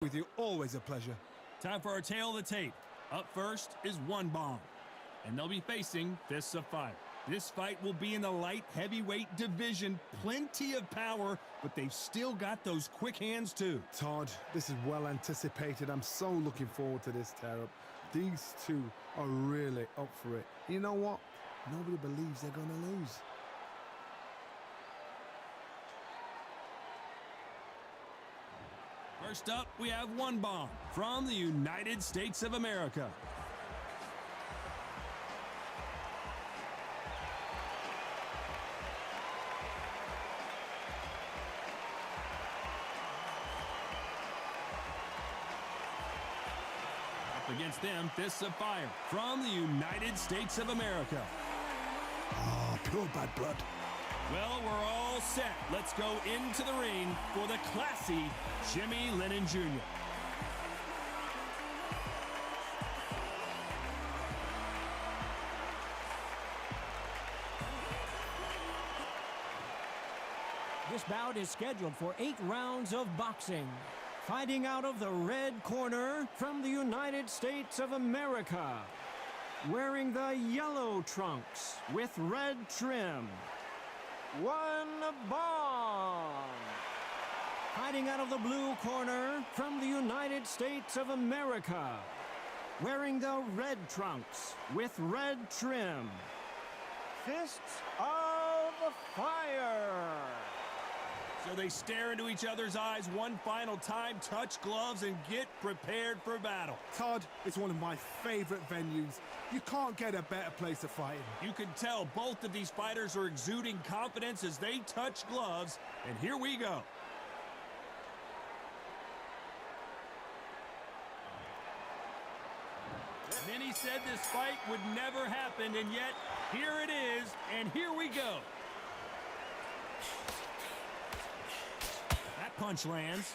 With you, always a pleasure. Time for our tale of the tape. Up first is One Bomb, and they'll be facing Fists of Fire. This fight will be in the light heavyweight division. Plenty of power, but they've still got those quick hands too. Todd, this is well anticipated. I'm so looking forward to this tear-up. These two are really up for it. You know what? Nobody believes they're going to lose. First up, we have One Bomb from the United States of America. Up against them, Fists of Fire from the United States of America. Oh, pure bad blood. Well, we're all set. Let's go into the ring for the classy Jimmy Lennon Jr. This bout is scheduled for 8 rounds of boxing. Fighting out of the red corner from the United States of America. Wearing the yellow trunks with red trim. One Bomb. Fighting out of the blue corner from the United States of America. Wearing the red trunks with red trim. Fists of Fire. So they stare into each other's eyes one final time, touch gloves, and get prepared for battle. Todd, it's one of my favorite venues. You can't get a better place to fight in. You can tell both of these fighters are exuding confidence as they touch gloves, and here we go. Many said this fight would never happen, and yet here it is, and here we go. That punch lands.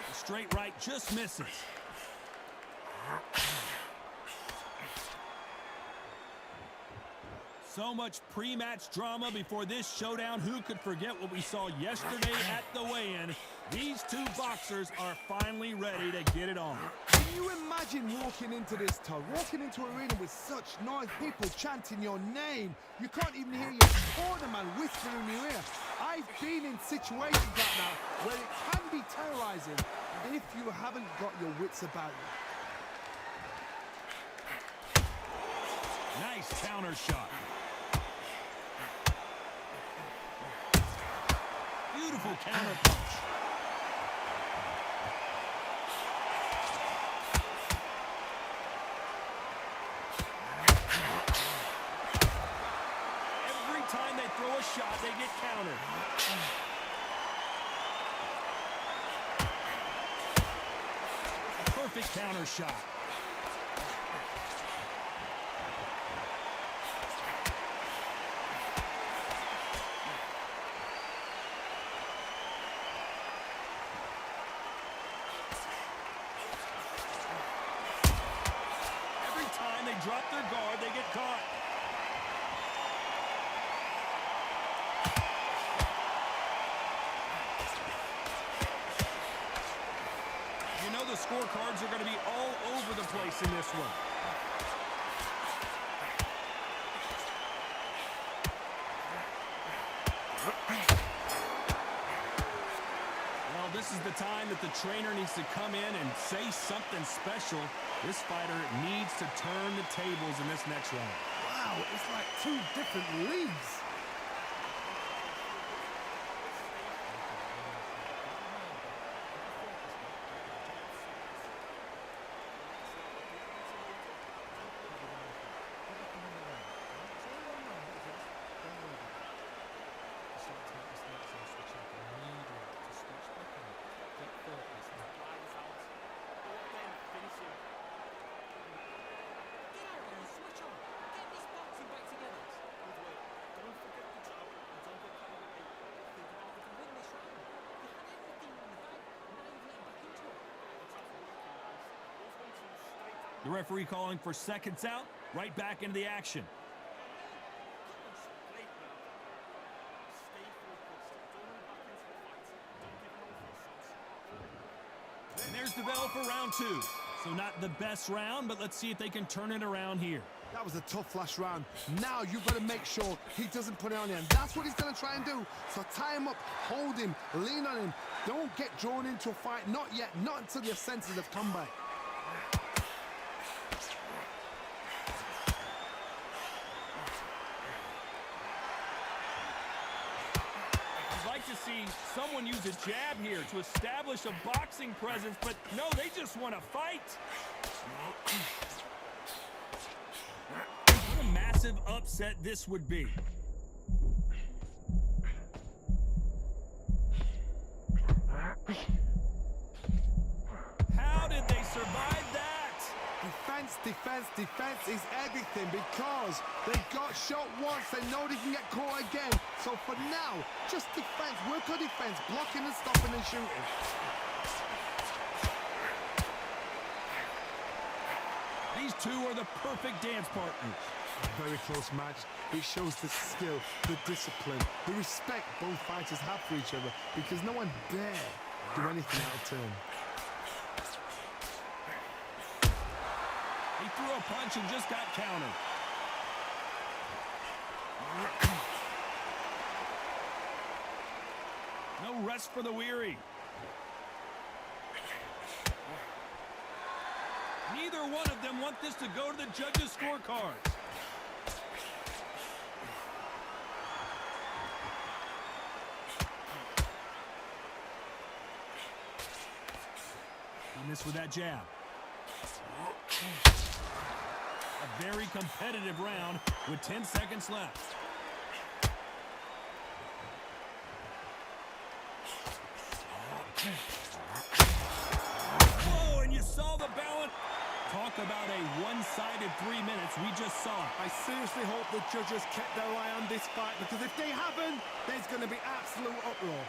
The straight right just misses. So much pre-match drama before this showdown. Who could forget what we saw yesterday at the weigh-in? These two boxers are finally ready to get it on. Can you imagine walking into this, Todd? Walking into an arena with such noise, people chanting your name. You can't even hear your corner man whispering in your ear. I've been in situations like that where it can be terrorizing if you haven't got your wits about you. Nice counter shot. Beautiful counter punch. Every time they throw a shot, they get countered. Perfect counter shot. Drop their guard, they get caught. You know the scorecards are going to be all over the place in this one. Well, this is the time that the trainer needs to come in and say something special. This fighter needs to turn the tables in this next round. Wow, it's like two different leagues. The referee calling for seconds out, right back into the action. There's the bell for round 2. So not the best round, but let's see if they can turn it around here. That was a tough last round. Now you've got to make sure he doesn't put it on you. And that's what he's going to try and do. So tie him up, hold him, lean on him. Don't get drawn into a fight. Not yet. Not until your senses have come back. I'd like to see someone use a jab here to establish a boxing presence, but no, they just want to fight. What a massive upset this would be. How did they survive that? Defense, defense, defense is everything because they got shot once. They know they can get caught again. So for now, just defense. Work on defense. Blocking and stopping and shooting. These two are the perfect dance partners. A very close match. It shows the skill, the discipline, the respect both fighters have for each other because no one dare do anything out of turn. He threw a punch and just got countered. No rest for the weary. Neither one of them want this to go to the judges' scorecards. He missed with that jab. A very competitive round with 10 seconds left. Whoa, and you saw the balance. Talk about a one-sided 3 minutes. We just saw it. I seriously hope the judges kept their eye on this fight because if they haven't, there's going to be absolute uproar.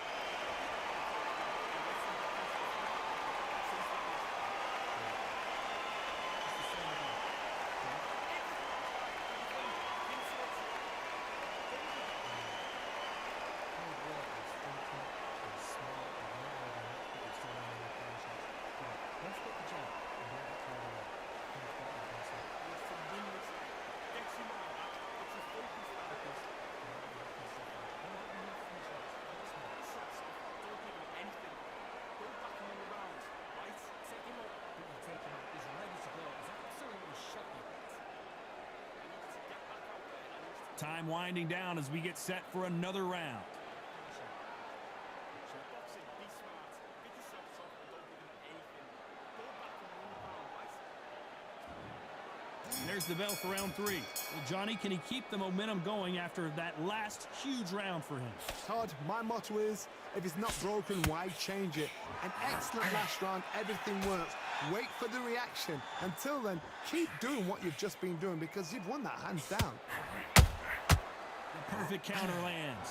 Time winding down as we get set for another round. There's the bell for round 3. Well, Johnny, can he keep the momentum going after that last huge round for him? Todd, my motto is, if it's not broken, why change it? An excellent last round, everything works. Wait for the reaction. Until then, keep doing what you've just been doing because you've won that hands down. The perfect counter lands.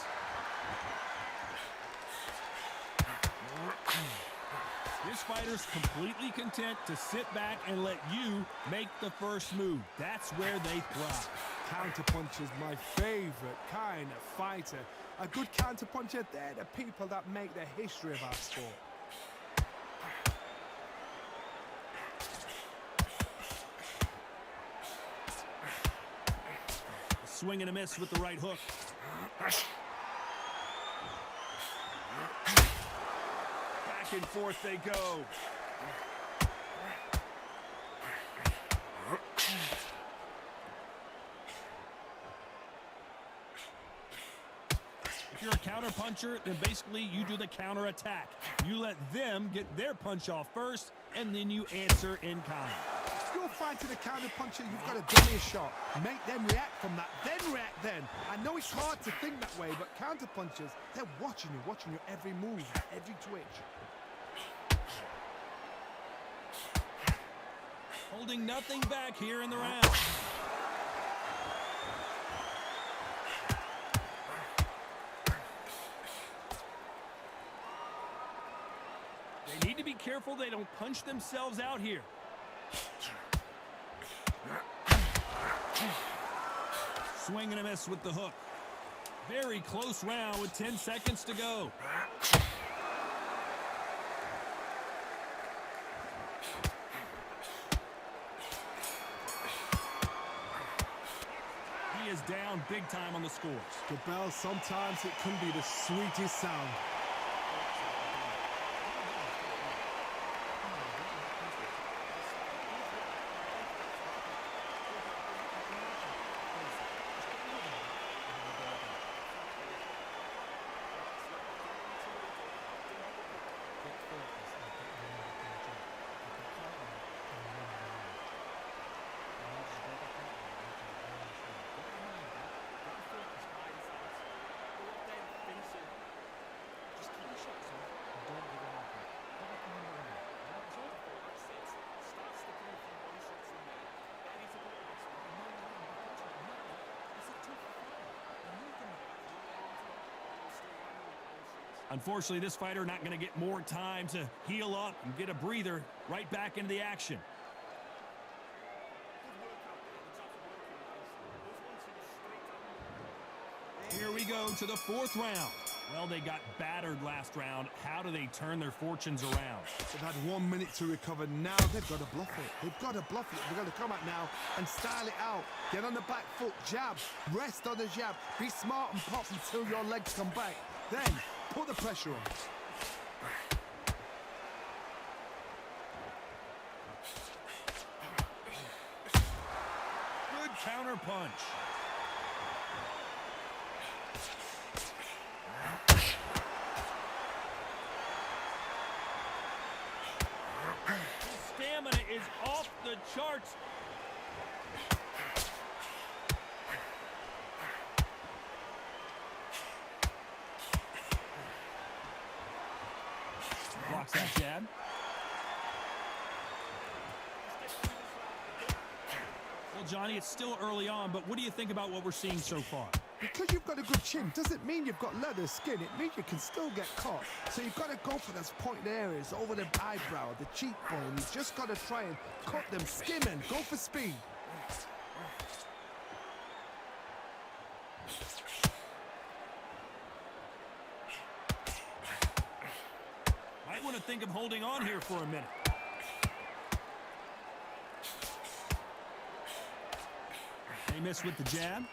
This fighter's completely content to sit back and let you make the first move. That's where they thrive. Counterpuncher's my favorite kind of fighter. A good counterpuncher, they're the people that make the history of our sport. Swing and a miss with the right hook. Back and forth they go. If you're a counter puncher, then basically you do the counter attack. You let them get their punch off first, and then you answer in kind. If you're fighting a counter-puncher, you've got to dummy a shot. Make them react from that, then react then. I know it's hard to think that way, but counter-punchers, they're watching your every move, every twitch. Holding nothing back here in the round. They need to be careful they don't punch themselves out here. Swing and a miss with the hook. Very close round with 10 seconds to go. down big time on the scores. The bell, sometimes it can be the sweetest sound. Unfortunately, this fighter not going to get more time to heal up and get a breather right back into the action. Here we go to the fourth round. Well, they got battered last round. How do they turn their fortunes around? They've had 1 minute to recover. Now they've got to bluff it. They've got to bluff it. They've got to come out now and style it out. Get on the back foot, jab, rest on the jab. Be smart and pop until your legs come back. Then put the pressure on. Good counter punch. His stamina is off the charts. Blocks that jab. Well, Johnny, it's still early on, but what do you think about what we're seeing so far? Because you've got a good chin doesn't mean you've got leather skin. It means you can still get caught. So you've got to go for those pointed areas, over the eyebrow, the cheekbone. You've just got to try and cut them, skim and go for speed. Might want to think of holding on here for a minute. They miss with the jab.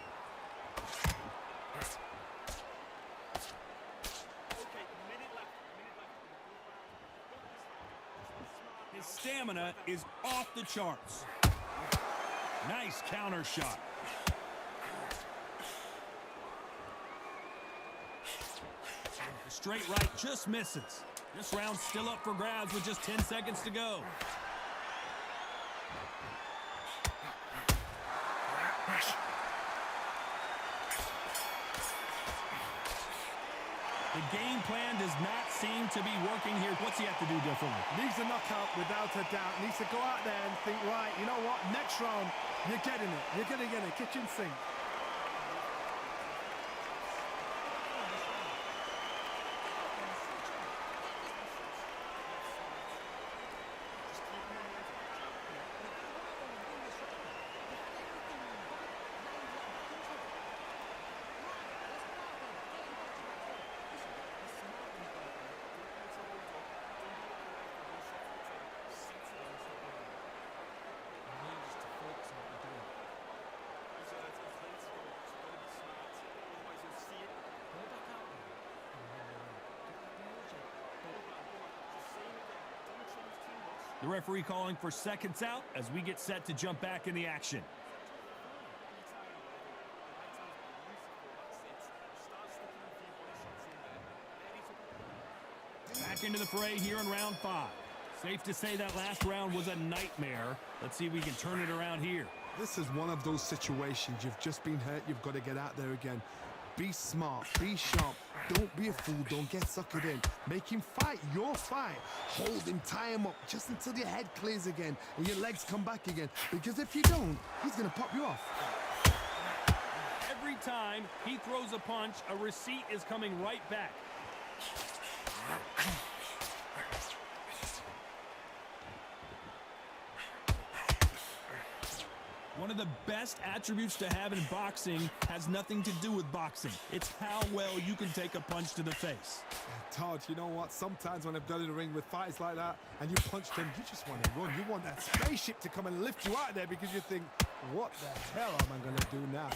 His stamina is off the charts. Nice counter shot. The straight right just misses. This round's still up for grabs with just 10 seconds to go. The game plan does not seem to be working here. What's he have to do differently? Needs a knockout without a doubt. Needs to go out there and think, right, you know what? Next round, you're getting it. You're going to get it. Kitchen sink. The referee calling for seconds out as we get set to jump back in the action. Back into the fray here in round 5. Safe to say that last round was a nightmare. Let's see if we can turn it around here. This is one of those situations. You've just been hurt. You've got to get out there again. Be smart. Be sharp. Don't be a fool. Don't get suckered in. Make him fight your fight. Hold him, tie him up just until your head clears again and your legs come back again. Because if you don't, he's going to pop you off. Every time he throws a punch, a receipt is coming right back. One of the best attributes to have in boxing has nothing to do with boxing. It's how well you can take a punch to the face. Todd, you know what? Sometimes when I've done in the ring with fights like that and you punch them, you just want to run. You want that spaceship to come and lift you out there because you think, what the hell am I going to do now?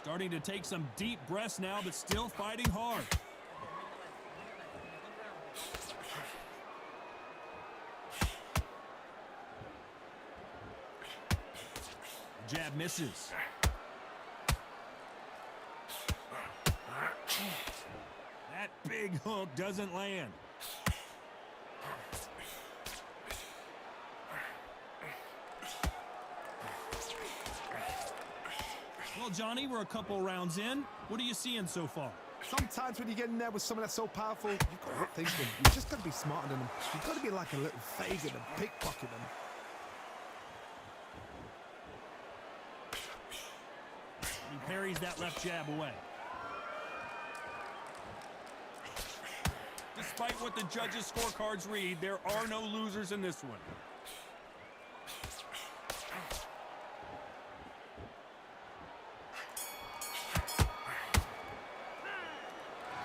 Starting to take some deep breaths now, but still fighting hard. Jab misses. That big hook doesn't land. Well, Johnny, we're a couple rounds in. What are you seeing so far? Sometimes when you get in there with someone that's so powerful, you've got to think them. You just got to be smarter than them. You've got to be like a little faggot and pickpocket them. He parries that left jab away. Despite what the judges' scorecards read, there are no losers in this one.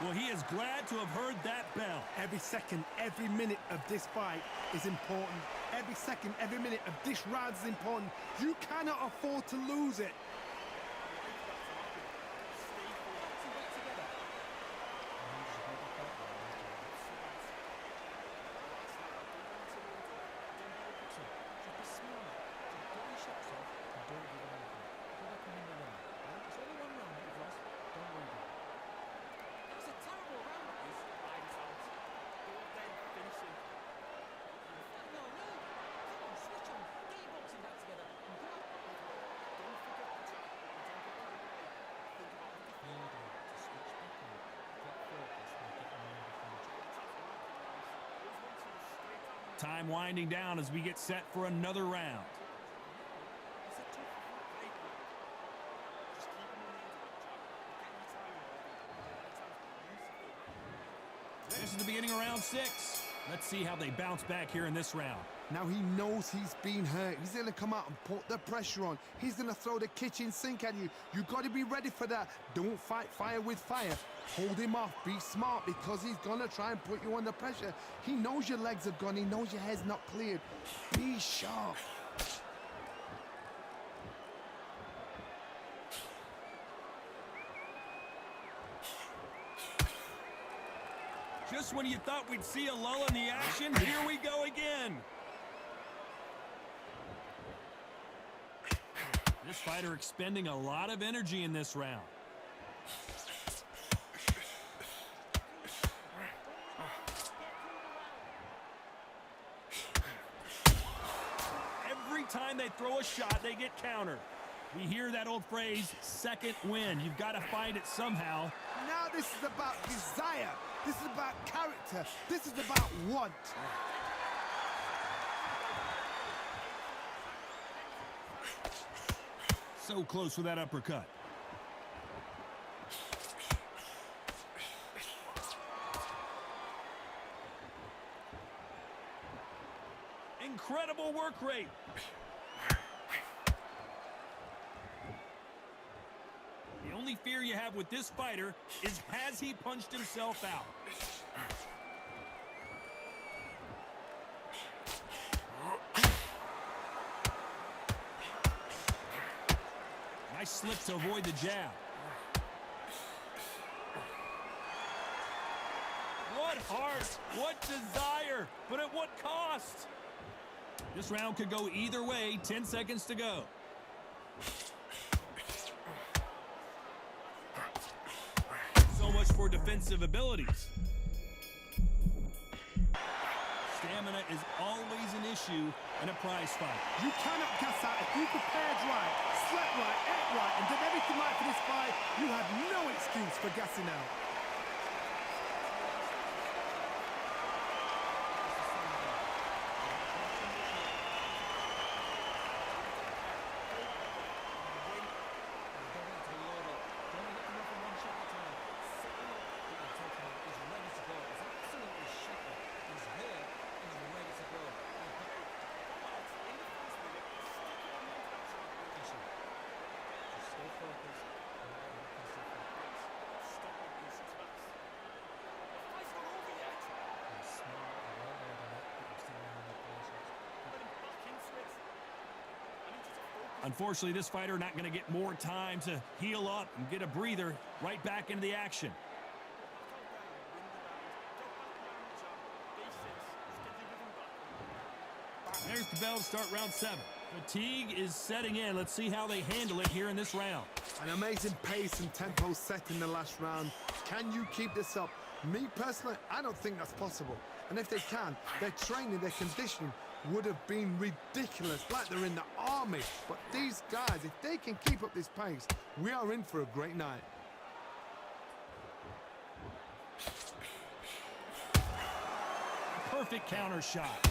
Well, he is glad to have heard that bell. Every second, every minute of this fight is important. Every second, every minute of this round is important. You cannot afford to lose it. Time winding down as we get set for another round. This is the beginning of round 6. Let's see how they bounce back here in this round. Now he knows he's been hurt. He's going to come out and put the pressure on. He's going to throw the kitchen sink at you. You've got to be ready for that. Don't fight fire with fire. Hold him off. Be smart because he's going to try and put you under pressure. He knows your legs are gone. He knows your head's not cleared. Be sharp. Just when you thought we'd see a lull in the action, here we go again. This fighter expending a lot of energy in this round. Every time they throw a shot, they get countered. We hear that old phrase, second win. You've got to find it somehow. Now this is about desire. This is about character. This is about want. So close with that uppercut. Incredible work rate. The only fear you have with this fighter is has he punched himself out? Nice slip to avoid the jab. What heart, what desire, but at what cost? This round could go either way. 10 seconds to go. So much for defensive abilities. Stamina is always an issue in a prize fight. You cannot gas out. If you prepared right, slept right, ate right, and did everything right for this fight, you have no excuse for gassing out. Unfortunately, this fighter not going to get more time to heal up and get a breather. Right back into the action. There's the bell to start round 7. Fatigue is setting in. Let's see how they handle it here in this round. An amazing pace and tempo set in the last round. Can you keep this up? Me personally, I don't think that's possible. And if they can, their training, their conditioning would have been ridiculous, like they're in the army. But these guys, if they can keep up this pace, we are in for a great night. Perfect counter shot.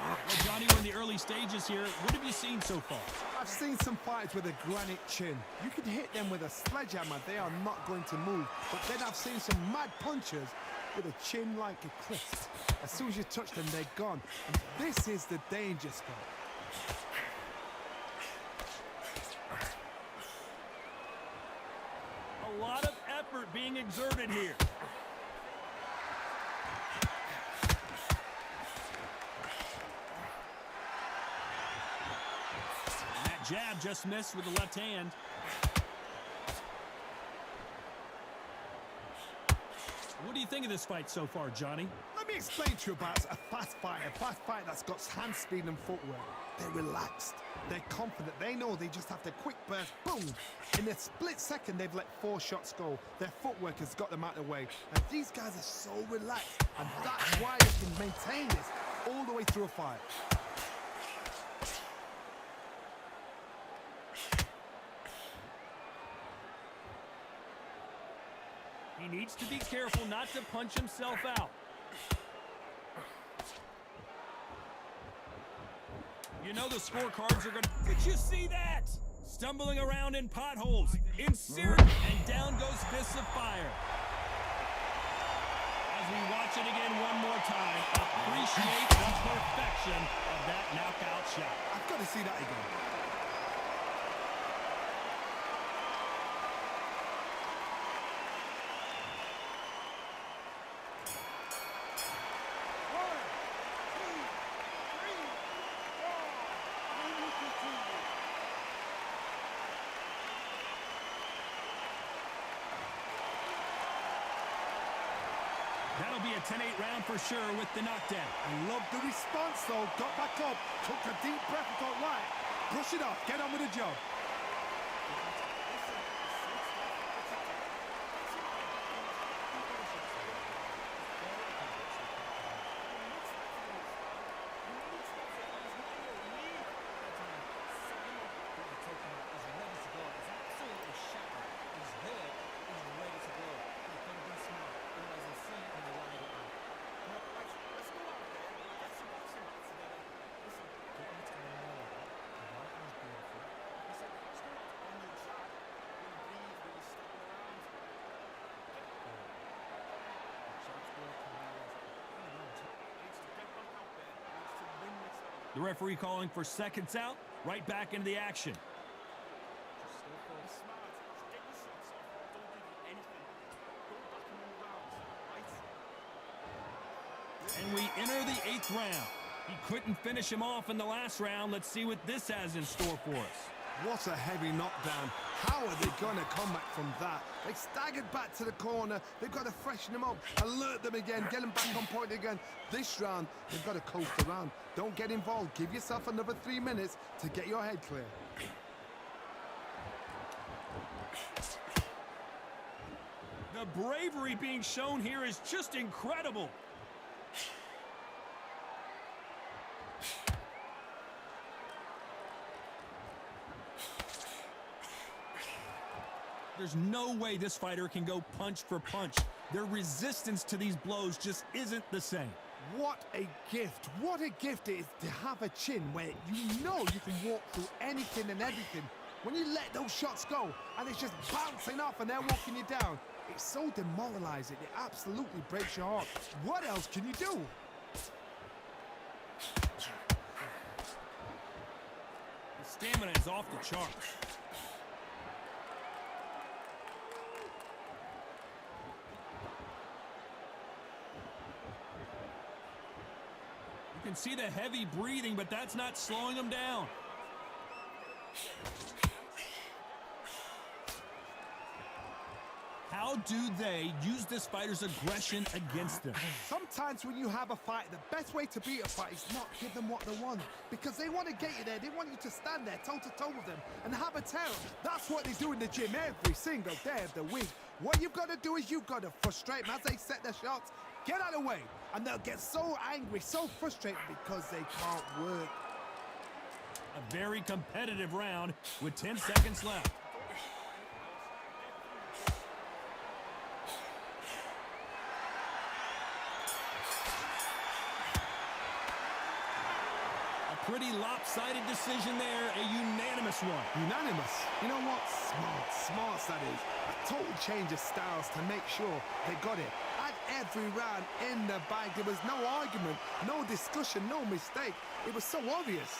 Well, Johnny, we're in the early stages here. What have you seen so far? I've seen some fighters with a granite chin. You can hit them with a sledgehammer, they are not going to move. But then I've seen some mad punchers with a chin like a cliff. As soon as you touch them, they're gone. And this is the danger spot. A lot of effort being exerted here. That jab just missed with the left hand. What do you think of this fight so far, Johnny? Let me explain to you about a fast fighter that's got hand speed and footwork. They're relaxed. They're confident. They know they just have to quick burst, boom. In a split second, they've let 4 shots go. Their footwork has got them out of the way. And these guys are so relaxed. And that's why they can maintain this all the way through a fight. He needs to be careful not to punch himself out. You know the scorecards are going to... Did you see that? Stumbling around in potholes. Insert, and down goes Fists of Fire. As we watch it again one more time, appreciate the perfection of that knockout shot. I've got to see that again. That'll be a 10-8 round for sure with the knockdown. I love the response, though. Got back up, took a deep breath and thought, right, brush it off, get on with the job. The referee calling for seconds out, right back into the action. And we enter the 8th round. He couldn't finish him off in the last round. Let's see what this has in store for us. What a heavy knockdown. How are they going to come back from that? They staggered back to the corner. They've got to freshen them up, alert them again, get them back on point again. This round, they've got to coast around. Don't get involved. Give yourself another 3 minutes to get your head clear. The bravery being shown here is just incredible. There's no way this fighter can go punch for punch. Their resistance to these blows just isn't the same. What a gift. What a gift it is to have a chin where you know you can walk through anything and everything. When you let those shots go and it's just bouncing off and they're walking you down, it's so demoralizing. It absolutely breaks your heart. What else can you do? The stamina is off the charts. You can see the heavy breathing, but that's not slowing him down. How do they use this fighter's aggression against them? Sometimes when you have a fight, the best way to beat a fight is not give them what they want. Because they want to get you there. They want you to stand there toe-to-toe with them and have a terror. That's what they do in the gym every single day of the week. What you've got to do is you've got to frustrate them as they set their shots. Get out of the way. And they'll get so angry, so frustrated because they can't work. A very competitive round with 10 seconds left. Pretty lopsided decision there, a unanimous one. Unanimous. You know what? Smart that is. A total change of styles to make sure they got it. At every round in the bag, there was no argument, no discussion, no mistake. It was so obvious.